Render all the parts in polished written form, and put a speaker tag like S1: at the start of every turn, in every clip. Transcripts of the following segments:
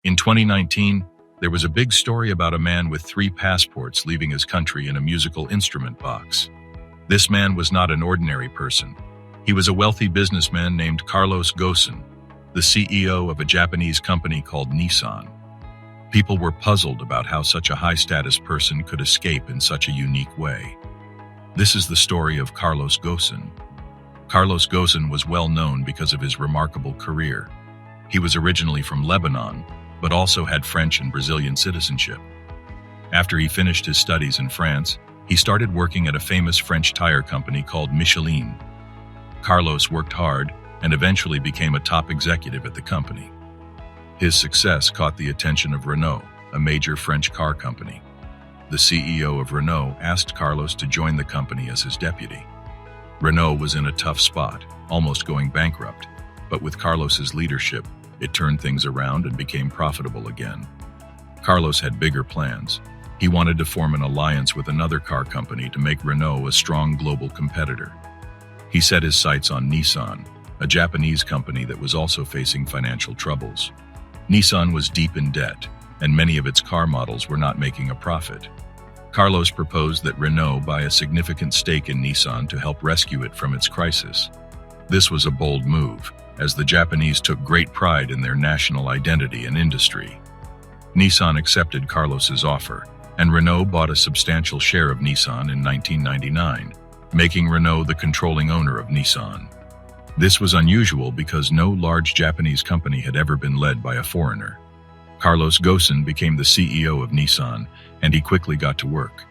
S1: In 2019, there was a big story about a man with 3 passports leaving his country in a musical instrument box. This man was not an ordinary person. He was a wealthy businessman named Carlos Ghosn, the CEO of a Japanese company called Nissan. People were puzzled about how such a high-status person could escape in such a unique way. This is the story of Carlos Ghosn. Carlos Ghosn was well known because of his remarkable career. He was originally from Lebanon, but also had French and Brazilian citizenship. After he finished his studies in France, he started working at a famous French tire company called Michelin. Carlos worked hard and eventually became a top executive at the company. His success caught the attention of Renault, a major French car company. The CEO of Renault asked Carlos to join the company as his deputy. Renault was in a tough spot, almost going bankrupt, but with Carlos's leadership, it turned things around and became profitable again. Carlos had bigger plans. He wanted to form an alliance with another car company to make Renault a strong global competitor. He set his sights on Nissan, a Japanese company that was also facing financial troubles. Nissan was deep in debt, and many of its car models were not making a profit. Carlos proposed that Renault buy a significant stake in Nissan to help rescue it from its crisis. This was a bold move, as the Japanese took great pride in their national identity and industry. Nissan accepted Carlos's offer, and Renault bought a substantial share of Nissan in 1999, making Renault the controlling owner of Nissan. This was unusual because no large Japanese company had ever been led by a foreigner. Carlos Ghosn became the CEO of Nissan, and he quickly got to work.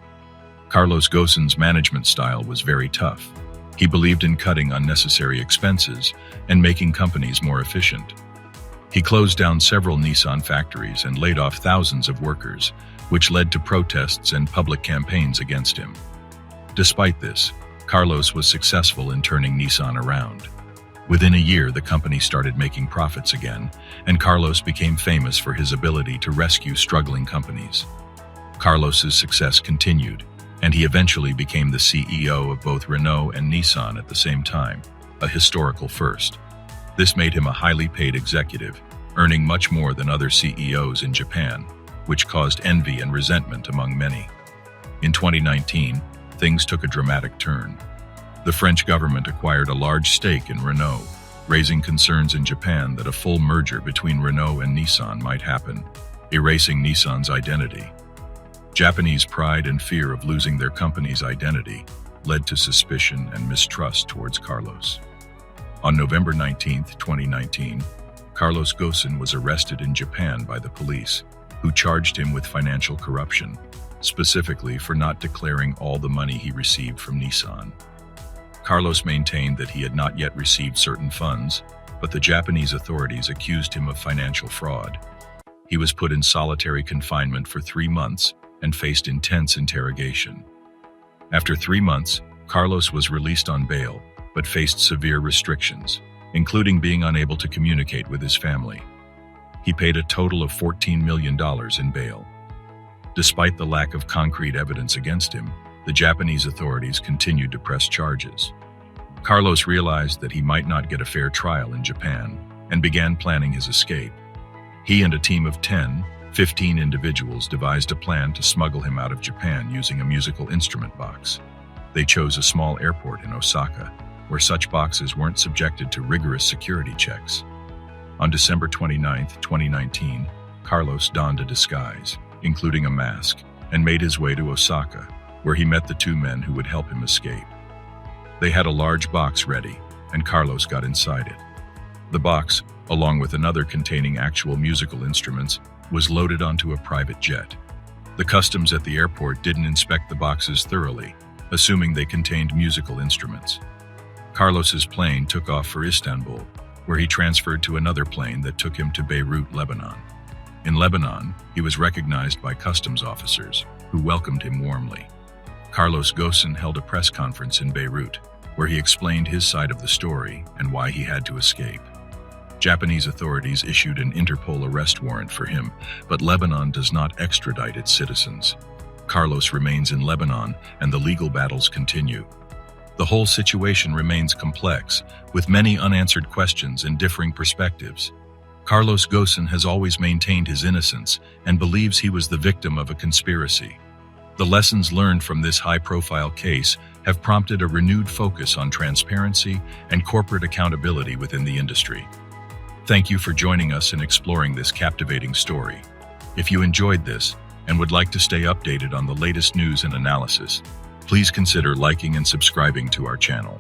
S1: Carlos Ghosn's management style was very tough. He believed in cutting unnecessary expenses and making companies more efficient. He closed down several Nissan factories and laid off thousands of workers, which led to protests and public campaigns against him. Despite this, Carlos was successful in turning Nissan around. Within a year, the company started making profits again, and Carlos became famous for his ability to rescue struggling companies. Carlos's success continued, and he eventually became the CEO of both Renault and Nissan at the same time, a historical first. This made him a highly paid executive, earning much more than other CEOs in Japan, which caused envy and resentment among many. In 2019, things took a dramatic turn. The French government acquired a large stake in Renault, raising concerns in Japan that a full merger between Renault and Nissan might happen, erasing Nissan's identity. Japanese pride and fear of losing their company's identity led to suspicion and mistrust towards Carlos. On November 19, 2019, Carlos Ghosn was arrested in Japan by the police, who charged him with financial corruption, specifically for not declaring all the money he received from Nissan. Carlos maintained that he had not yet received certain funds, but the Japanese authorities accused him of financial fraud. He was put in solitary confinement for 3 months and faced intense interrogation. After 3 months, Carlos was released on bail, but faced severe restrictions, including being unable to communicate with his family. He paid a total of $14 million in bail. Despite the lack of concrete evidence against him, the Japanese authorities continued to press charges. Carlos realized that he might not get a fair trial in Japan and began planning his escape. He and a team of 15 individuals devised a plan to smuggle him out of Japan using a musical instrument box. They chose a small airport in Osaka, where such boxes weren't subjected to rigorous security checks. On December 29, 2019, Carlos donned a disguise, including a mask, and made his way to Osaka, where he met the 2 men who would help him escape. They had a large box ready, and Carlos got inside it. The box, along with another containing actual musical instruments, was loaded onto a private jet. The customs at the airport didn't inspect the boxes thoroughly, assuming they contained musical instruments. Carlos's plane took off for Istanbul, where he transferred to another plane that took him to Beirut, Lebanon. In Lebanon, he was recognized by customs officers, who welcomed him warmly. Carlos Ghosn held a press conference in Beirut, where he explained his side of the story and why he had to escape. Japanese authorities issued an Interpol arrest warrant for him, but Lebanon does not extradite its citizens. Carlos remains in Lebanon, and the legal battles continue. The whole situation remains complex, with many unanswered questions and differing perspectives. Carlos Ghosn has always maintained his innocence and believes he was the victim of a conspiracy. The lessons learned from this high-profile case have prompted a renewed focus on transparency and corporate accountability within the industry. Thank you for joining us in exploring this captivating story. If you enjoyed this and would like to stay updated on the latest news and analysis, please consider liking and subscribing to our channel.